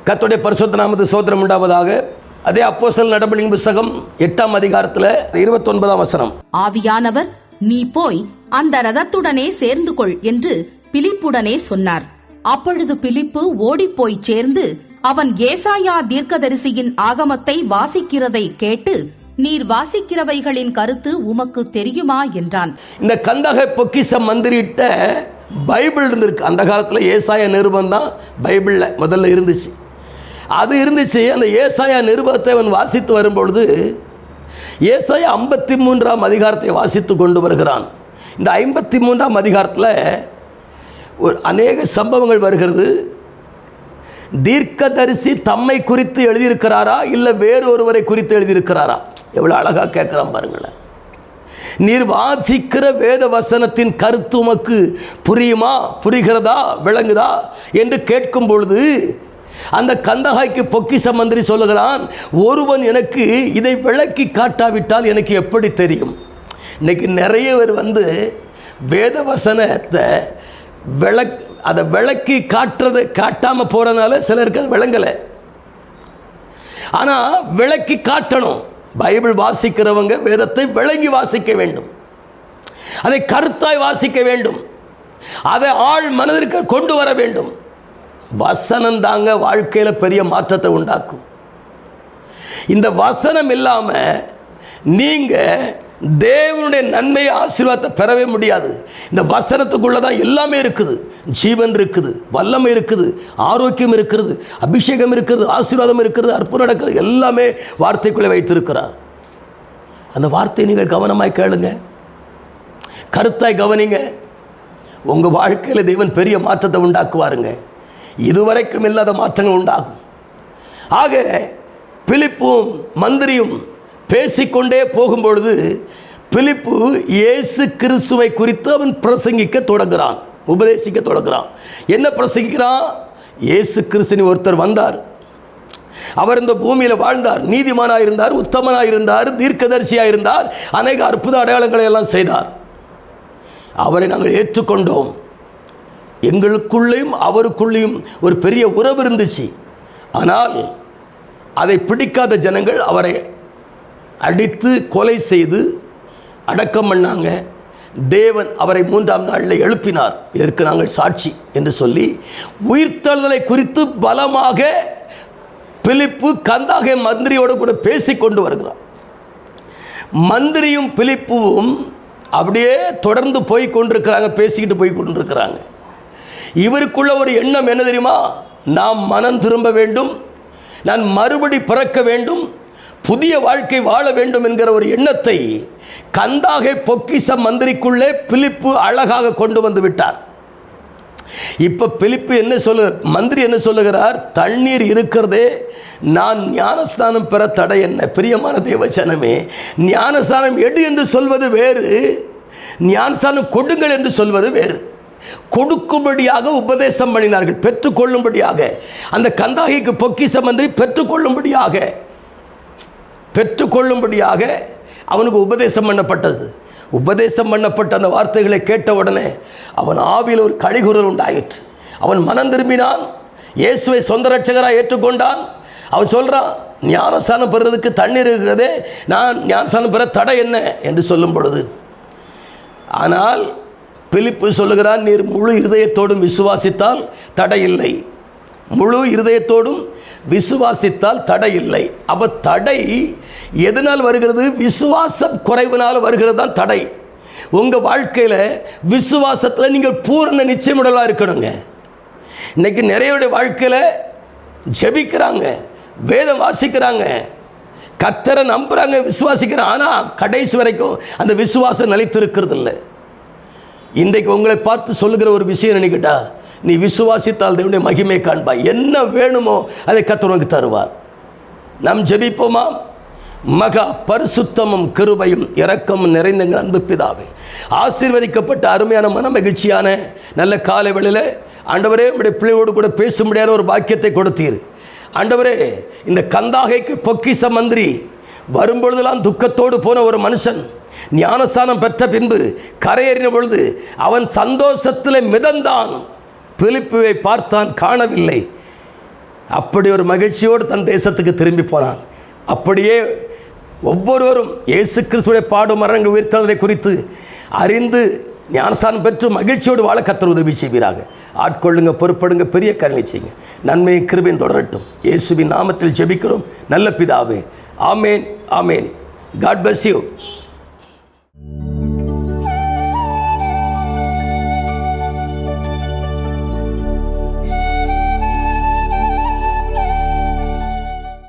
கர்த்தருடைய பரிசுத்த நாமத்துக்கு ஸ்தோத்திரம் உண்டாவதாக. அதே அப்போஸ்தலர் நடபடிகளின் புத்தகம் 8ஆம் அதிகாரத்தில் 29ஆம் வசனம். ஆவியானவர் நீ போய் அந்த ரதத்துடனே சேர்ந்து கொள் என்று பிலிப்புடனே சொன்னார். அப்பொழுது பிலிப்பு ஓடிப்போய் சேர்ந்து அவன் ஏசாயா தீர்க்கதரிசியின் ஆகமத்தை வாசிக்கிறதை கேட்டு, நீர் வாசிக்கிறவைகளின் கருத்து உமக்கு தெரியுமா என்றான். இந்த கந்தக பொக்கிஷம் மந்திரிட்ட பைபிள் இருந்திருக்கு. அந்த காலத்தில் ஏசாயா நிருபம் தான் பைபிள்ல முதல்ல இருந்துச்சு. அது இருந்துச்சு. அந்த ஏசாயா நிருபத்தை அவன் வாசித்து வரும்பொழுது ஏசாயா 53ஆம் அதிகாரத்தை வாசித்து கொண்டு வருகிறான். இந்த 53ஆம் அதிகாரத்தில் ஒரு அநேக சம்பவங்கள் வருகிறது. தீர்க்கதரிசி தம்மை குறித்து எழுதியிருக்கிறாரா இல்லை வேறு ஒருவரை குறித்து எழுதியிருக்கிறாரா? எவ்வளவு அழகா கேட்கிறான் பாருங்களேன். நீர் வாசிக்கிற வேத வசனத்தின் கருத்து உமக்கு புரியுமா, புரிகிறதா, விளங்குதா என்று கேட்கும் பொழுது அந்த கந்தகாய்க்கு பொக்கிஷ மந்திரி சொல்லுகிறான், ஒருவன் எனக்கு இதை விளக்கி காட்டாவிட்டால் எனக்கு எப்படி தெரியும்? இன்னைக்கு நிறைய பேர் வேத வசனத்தை அதை விளக்கி காட்டுறதை காட்டாம போறதுனால சிலருக்கு அது விளங்கலை. ஆனா விளக்கி காட்டணும். பைபிள் வாசிக்கிறவங்க வேதத்தை விளங்கி வாசிக்க வேண்டும், அதை கருத்தாய் வாசிக்க வேண்டும், அதை ஆழ் மனதிற்கு கொண்டு வர வேண்டும். வசனம் தாங்க வாழ்க்கையில பெரிய மாற்றத்தை உண்டாக்கும். இந்த வசனம் இல்லாம நீங்க தேவனுடைய நன்மை ஆசீர்வாதத்தை பெறவே முடியாது. இந்த வசனத்துக்குள்ளதான் எல்லாமே இருக்குது. ஜீவன் இருக்குது, வல்லமை இருக்குது, ஆரோக்கியம் இருக்கிறது, அபிஷேகம் இருக்கிறது, ஆசீர்வாதம் இருக்கிறது, அற்புதம் நடக்கிறது. எல்லாமே வார்த்தைக்குள்ளே வைத்திருக்கிறார். அந்த வார்த்தையை நீங்கள் கவனமாய் கேளுங்க, கருத்தாய் கவனிங்க. உங்க வாழ்க்கையில தேவன் பெரிய மாற்றத்தை உண்டாக்குவாருங்க. இதுவரைக்கும் இல்லாத மாற்றங்கள் உண்டாகும். ஆக பிலிப்பும் மந்திரியும் பேசிக்கொண்டே போகும்பொழுது பிலிப்பு இயேசு கிறிஸ்துவை குறித்து அவன் பிரசங்கிக்க தொடங்குகிறான், உபதேசிக்க தொடங்குகிறான். என்ன பிரசங்கிக்கிறான்? இயேசு கிறிஸ்துவின் ஒருத்தர் வந்தார், அவர் இந்த பூமியில வாழ்ந்தார், நீதிமானாயிருந்தார், உத்தமனாயிருந்தார், தீர்க்கதரிசியாயிருந்தார், அநேக அற்புத அடையாளங்களை எல்லாம் செய்தார். அவரை நாங்கள் ஏற்றுக்கொண்டோம். எங்களுக்குள்ளேயும் அவருக்குள்ளேயும் ஒரு பெரிய உறவு இருந்துச்சு. ஆனால் அதை பிடிக்காத ஜனங்கள் அவரை அடித்து கொலை செய்து அடக்கம் பண்ணாங்க. தேவன் அவரை 3ஆம் நாளில் எழுப்பினார், இதற்கு நாங்கள் சாட்சி என்று சொல்லி உயிர்த்தெழுதலை குறித்து பலமாக பிலிப்பு கந்தாகே மந்திரியோடு கூட பேசிக்கொண்டு வருகிறார். மந்திரியும் பிலிப்புவும் அப்படியே தொடர்ந்து போய் கொண்டிருக்கிறாங்க, பேசிக்கிட்டு போய் கொண்டிருக்கிறாங்க. இவருக்குள்ள ஒரு எண்ணம் என்ன தெரியுமா? நாம் மனம் திரும்ப வேண்டும், நான் மறுபடி பிறக்க வேண்டும், புதிய வாழ்க்கை வாழ வேண்டும் என்கிற ஒரு எண்ணத்தை கந்தாகே பொக்கிஷ மந்திரிக்குள்ளே பிலிப்பு அழகாக கொண்டு வந்து விட்டார். இப்ப பிலிப்பு என்ன மந்திரி என்ன சொல்லுகிறார்? தண்ணீர் இருக்கிறதே, நான் ஞானஸ்தானம் பெற தடை என்ன? பிரியமான தேவஜனமே, ஞானஸ்தானம் எடு என்று சொல்வது வேறு, ஞானஸ்தானம் கொடுங்கள் என்று சொல்வது வேறு. கொடுக்கும்படியாக உபதேசம் பண்ணினார்கள், பெற்றுக்கொள்ளும்படியாக. அந்த கந்தாகிக்கு பொக்கிஷ மந்திரி பெற்றுக்கொள்ளும்படியாக அவனுக்கு உபதேசம் பண்ணப்பட்டது. உபதேசம் பண்ணப்பட்ட அந்த வார்த்தைகளை கேட்ட உடனே அவன் ஆவியில் ஒரு கழிகுரல் உண்டாயிற்று. அவன் மனம் திரும்பினான், இயேசுவை சொந்த ரட்சகராக ஏற்றுக்கொண்டான். அவன் சொல்றான், ஞானஸ்தானம் பெறுவதற்கு தண்ணீர் இருக்கிறதே, நான் ஞானஸ்தானம் பெற தடை என்ன என்று சொல்லும் பொழுது, ஆனால் பிலிப்பு சொல்லுகிறான், நீர் முழு இருதயத்தோடும் விசுவாசித்தால் தடை இல்லை. முழு இருதயத்தோடும் விசுவாசித்தால் தடை இல்லை. அப்ப தடை எதனால் வருகிறது? விசுவாசம் குறைவினால் வருகிறது தான் தடை. உங்க வாழ்க்கையில விசுவாசத்துல நீங்கள் பூரண நிச்சயமுடலா இருக்கணுங்க. இன்னைக்கு நிறைய வாழ்க்கையில ஜெபிக்கிறாங்க, வேதம் வாசிக்கிறாங்க, கர்த்தரை நம்புறாங்க, விசுவாசிக்கிறாங்க, ஆனா கடைசி வரைக்கும் அந்த விசுவாசம் நிலைத்திருக்கிறது இல்லை. இன்றைக்கு உங்களை பார்த்து சொல்லுகிற ஒரு விஷயம் நினைக்கிட்டா, நீ விசுவாசித்தால் தேவனுடைய மகிமை காண்பாய். என்ன வேணுமோ அதை கர்த்தர் உனக்கு தருவார். நாம் ஜெபிப்போமா? மகா பரிசுத்தமும் கிருபையும் இரக்கமும் நிறைந்த அன்பு பிதாவே, ஆசீர்வதிக்கப்பட்ட அருமையான மன மகிழ்ச்சியான நல்ல காலை வேளையில ஆண்டவரே, உம்முடைய பிள்ளையோடு கூட பேசும்படியான ஒரு பாக்கியத்தை கொடுத்தீர். ஆண்டவரே, இந்த கந்தாகைக்கு பொக்கிஷ மந்திரி வரும்பொழுதெல்லாம் துக்கத்தோடு போன ஒரு மனுஷன் ஞானஸ்தானம் பெற்ற பின்பு கரையேறின பொழுது அவன் சந்தோஷத்தில் மிதந்தான். பிலிப்புவை பார்த்தான், காணவில்லை. அப்படி ஒரு மகிழ்ச்சியோடு தன் தேசத்துக்கு திரும்பி போனான். அப்படியே ஒவ்வொருவரும் இயேசு கிறிஸ்துடைய பாடு மரணங்கள் உயிர்த்தெழுதலை குறித்து அறிந்து ஞானஸ்நானம் பெற்று மகிழ்ச்சியோடு வாழ கர்த்தர் உதவி செய்வீராக. ஆட்கொள்ளுங்க, பொறுப்படுங்க, பெரிய கருணை செய்யுங்க. நன்மை கிருபையும் தொடரட்டும். இயேசுவின் நாமத்தில் ஜெபிக்கிறோம் நல்ல பிதாவே. ஆமேன், ஆமேன். God bless you.